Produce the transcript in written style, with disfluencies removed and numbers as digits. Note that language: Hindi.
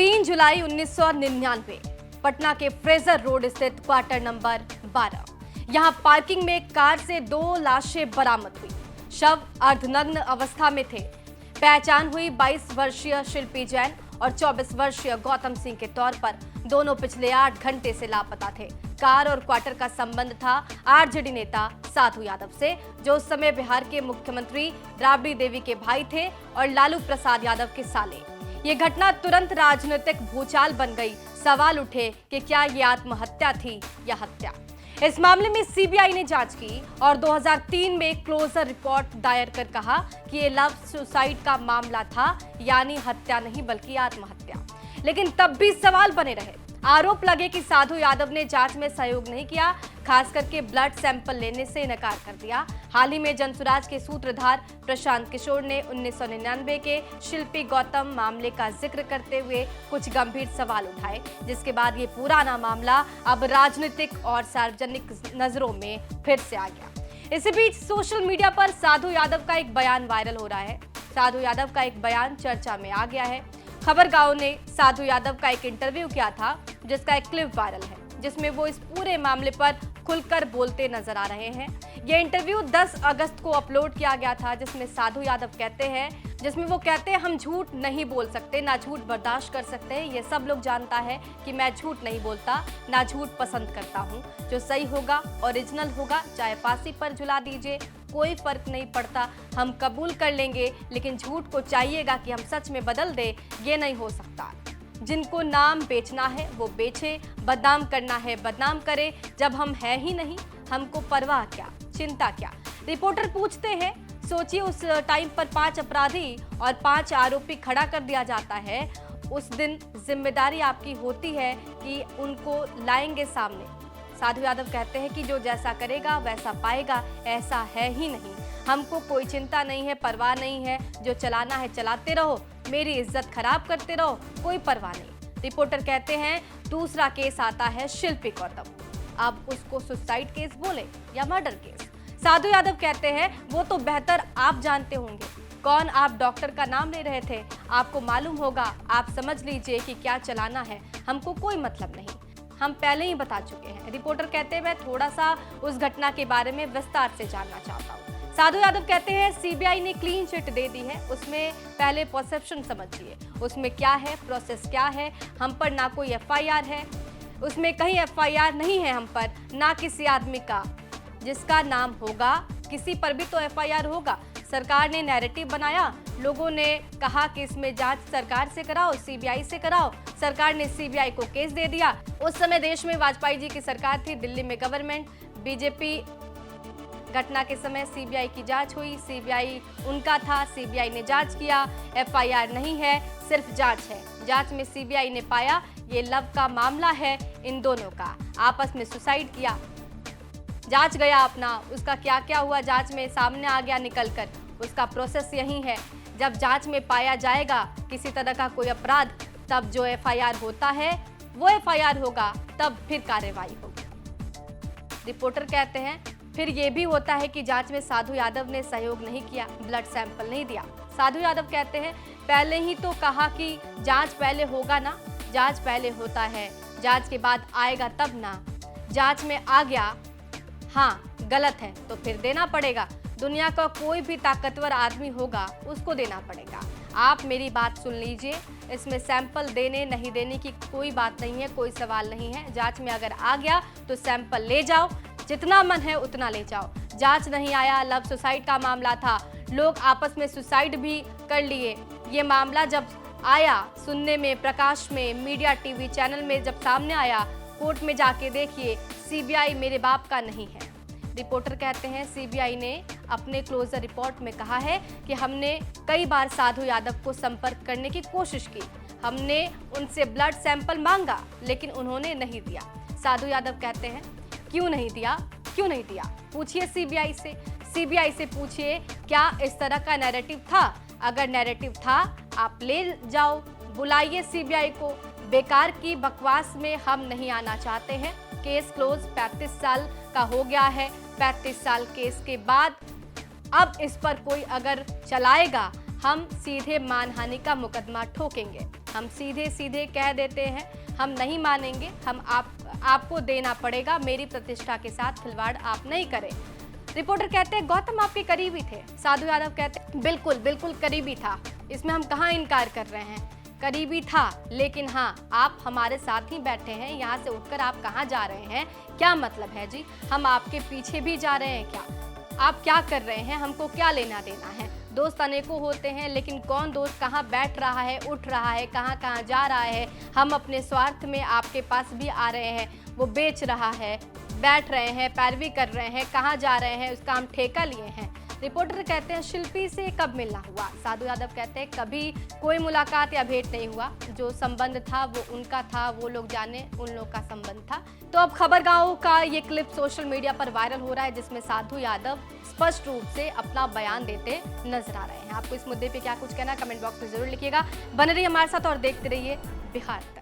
3 जुलाई 1999 पटना के फ्रेजर रोड स्थित क्वार्टर नंबर 12। यहां पार्किंग में कार से 2 लाशें बरामद हुई। शव अर्धनग्न अवस्था में थे। पहचान हुई 22 वर्षीय शिल्पी जैन और 24 वर्षीय गौतम सिंह के तौर पर। दोनों पिछले 8 घंटे से लापता थे। कार और क्वार्टर का संबंध था आरजेडी नेता साधु यादव से, जो उस समय बिहार के मुख्यमंत्री राबड़ी देवी के भाई थे और लालू प्रसाद यादव के साले। ये घटना तुरंत राजनीतिक भूचाल बन गई। सवाल उठे कि क्या ये आत्महत्या थी या हत्या। इस मामले में सीबीआई ने जांच की और 2003 में क्लोजर रिपोर्ट दायर कर कहा कि ये लव सुसाइड का मामला था, यानी हत्या नहीं बल्कि आत्महत्या। लेकिन तब भी सवाल बने रहे। आरोप लगे कि साधु यादव ने जांच में सहयोग नहीं किया, खास करके ब्लड सैंपल लेने से इनकार कर दिया। हाल ही में जनसुराज के सूत्रधार प्रशांत किशोर ने 1999 के शिल्पी गौतम मामले का जिक्र करते हुए कुछ गंभीर सवाल उठाए, जिसके बाद ये पुराना मामला अब राजनीतिक और सार्वजनिक नजरों में फिर से आ गया। इसी बीच सोशल मीडिया पर साधु यादव का एक बयान वायरल हो रहा है। साधु यादव का एक बयान चर्चा में आ गया है। खबरगांव ने साधु यादव का एक इंटरव्यू किया था, जिसका एक क्लिप वायरल है, जिसमें वो इस पूरे मामले पर खुलकर बोलते नजर आ रहे हैं। ये इंटरव्यू 10 अगस्त को अपलोड किया गया था, जिसमें साधु यादव कहते हैं हम झूठ नहीं बोल सकते, ना झूठ बर्दाश्त कर सकते हैं। ये सब लोग जानता है कि मैं झूठ नहीं बोलता, ना झूठ पसंद करता हूँ। जो सही होगा, ओरिजिनल होगा, चाहे फांसी पर झुला दीजिए, कोई फर्क नहीं पड़ता, हम कबूल कर लेंगे। लेकिन झूठ को चाहिएगा कि हम सच में बदल दे, ये नहीं हो सकता। जिनको नाम बेचना है वो बेचे, बदनाम करना है बदनाम करे। जब हम हैं ही नहीं, हमको परवाह क्या, चिंता क्या। रिपोर्टर पूछते हैं, सोचिए उस टाइम पर 5 अपराधी और 5 आरोपी खड़ा कर दिया जाता है। उस दिन जिम्मेदारी आपकी होती है कि उनको लाएंगे सामने। साधु यादव कहते हैं कि जो जैसा करेगा वैसा पाएगा, ऐसा है ही नहीं। हमको कोई चिंता नहीं है, परवाह नहीं है। जो चलाना है चलाते रहो, मेरी इज्जत खराब करते रहो, कोई परवाह नहीं। रिपोर्टर कहते हैं दूसरा केस आता है शिल्पी गौतम। अब उसको सुसाइड केस बोले या मर्डर केस। साधु यादव कहते हैं वो तो बेहतर आप जानते होंगे। कौन आप डॉक्टर का नाम ले रहे थे, आपको मालूम होगा। आप समझ लीजिए कि क्या चलाना है, हमको कोई मतलब नहीं, हम पहले ही बता चुके हैं। रिपोर्टर कहते हैं मैं थोड़ा सा उस घटना के बारे में विस्तार से जानना चाहता हूँ। साधु यादव कहते हैं सीबीआई ने क्लीन चिट दे दी है, उसमें पहले परसेप्शन समझिए, उसमें क्या है, प्रोसेस क्या है। हम पर ना कोई एफआईआर है, उसमें कहीं एफआईआर नहीं है हम पर, ना किसी आदमी का। जिसका नाम होगा किसी पर भी तो एफआईआर होगा। सरकार ने नैरेटिव बनाया, लोगों ने कहा कि इसमें जांच सरकार से कराओ, सीबीआई से कराओ। सरकार ने सीबीआई को केस दे दिया। उस समय देश में वाजपेयी जी की सरकार थी, दिल्ली में गवर्नमेंट, बीजेपी। घटना के समय सीबीआई की जांच हुई, सीबीआई उनका था, सीबीआई ने जांच किया। एफआईआर नहीं है, सिर्फ जांच है। जांच में सीबीआई ने पाया ये लव का मामला है, इन दोनों का, आपस में सुसाइड किया। जांच गया अपना, उसका क्या क्या हुआ जांच में सामने आ गया निकलकर। उसका प्रोसेस यही है, जब जांच में पाया जाएगा किसी तरह का कोई अपराध, तब जो एफआईआर होता है वो एफआईआर होगा, तब फिर कार्रवाई होगी। रिपोर्टर कहते हैं फिर ये भी होता है कि जांच में साधु यादव ने सहयोग नहीं किया, ब्लड सैंपल नहीं दिया। साधु यादव कहते हैं पहले ही तो कहा कि जांच पहले होगा ना, जांच पहले होता है, जांच के बाद आएगा तब ना। जांच में आ गया, हाँ गलत है तो फिर देना पड़ेगा। दुनिया का कोई भी ताकतवर आदमी होगा, उसको देना पड़ेगा। आप मेरी बात सुन लीजिए, इसमें सैंपल देने नहीं देने की कोई बात नहीं है, कोई सवाल नहीं है। जांच में अगर आ गया तो सैंपल ले जाओ, जितना मन है उतना ले जाओ। जांच नहीं आया, लव सुसाइड का मामला था, लोग आपस में सुसाइड भी कर लिए। ये मामला जब आया सुनने में, प्रकाश में, मीडिया टीवी चैनल में जब सामने आया, कोर्ट में जाके देखिए, सीबीआई मेरे बाप का नहीं है। रिपोर्टर कहते हैं सीबीआई ने अपने क्लोजर रिपोर्ट में कहा है कि हमने कई बार साधु यादव को संपर्क करने की कोशिश की, हमने उनसे ब्लड सैंपल मांगा, लेकिन उन्होंने नहीं दिया। साधु यादव कहते हैं क्यों नहीं दिया, क्यों नहीं दिया, पूछिए सीबीआई से। सीबीआई से पूछिए क्या इस तरह का नैरेटिव था। अगर नैरेटिव था आप ले जाओ, बुलाइए सीबीआई को। बेकार की बकवास में हम नहीं आना चाहते हैं। केस क्लोज, 35 साल का हो गया है। 35 साल केस के बाद अब इस पर कोई अगर चलाएगा, हम सीधे मानहानि का मुकदमा ठोकेंगे। हम सीधे सीधे कह देते हैं, हम नहीं मानेंगे, आपको देना पड़ेगा, मेरी प्रतिष्ठा के साथ खिलवाड़ आप नहीं करें। रिपोर्टर कहते हैं गौतम आपके करीबी थे। साधु यादव कहते हैं बिल्कुल बिल्कुल करीबी था, इसमें हम कहाँ इनकार कर रहे हैं, करीबी था, लेकिन हाँ आप हमारे साथ ही बैठे हैं, यहाँ से उठकर आप कहाँ जा रहे हैं, क्या मतलब है जी, हम आपके पीछे भी जा रहे हैं क्या, आप क्या कर रहे हैं, हमको क्या लेना देना है। दोस्त अनेकों होते हैं, लेकिन कौन दोस्त कहाँ बैठ रहा है, उठ रहा है, कहाँ कहाँ जा रहा है। हम अपने स्वार्थ में आपके पास भी आ रहे हैं, वो बेच रहा है, बैठ रहे हैं, पैरवी कर रहे हैं, कहाँ जा रहे हैं, उसका हम ठेका लिए हैं। रिपोर्टर कहते हैं शिल्पी से कब मिलना हुआ। साधु यादव कहते हैं कभी कोई मुलाकात या भेंट नहीं हुआ, जो संबंध था वो उनका था, वो लोग जाने, उन लोग का संबंध था। तो अब खबर गांव का ये क्लिप सोशल मीडिया पर वायरल हो रहा है, जिसमें साधु यादव स्पष्ट रूप से अपना बयान देते नजर आ रहे हैं। आपको इस मुद्दे पे क्या कुछ कहना, कमेंट बॉक्स में जरूर लिखिएगा। बने रहिए हमारे साथ और देखते रहिए बिहार तक।